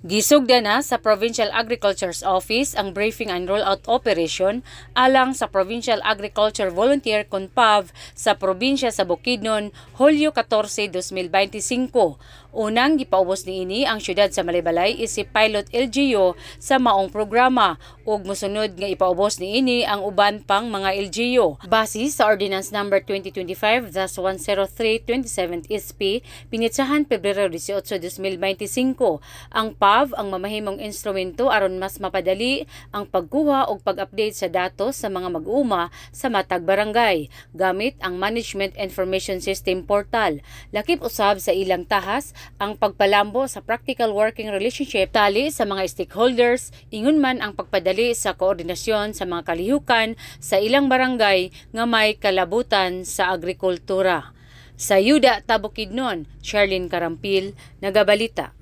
Gisugda na sa Provincial Agriculture's Office ang briefing and rollout operation alang sa Provincial Agriculture Volunteer CONPAV sa probinsya sa Bukidnon, Hulyo 14, 2025. Unang gipaubos niini ang syudad sa Malaybalay isip pilot LGU sa maong programa ug mosunod nga ipaubos niini ang uban pang mga LGU. Base sa Ordinance Number 2025-103/27 SP pinitsahan Pebrero 18, 2025, ang PAV ang mamahimong instrumento aron mas mapadali ang pagkuha ug pag-update sa datos sa mga mag-uuma sa matag barangay gamit ang Management Information System Portal. Lakip usab sa ilang tahas ang pagpalambo sa practical working relationship tali sa mga stakeholders, ingon man ang pagpadali sa koordinasyon sa mga kalihukan sa ilang barangay nga may kalabutan sa agrikultura. Sa Yuda, Bukidnon, Charlene Carampil, nagabalita.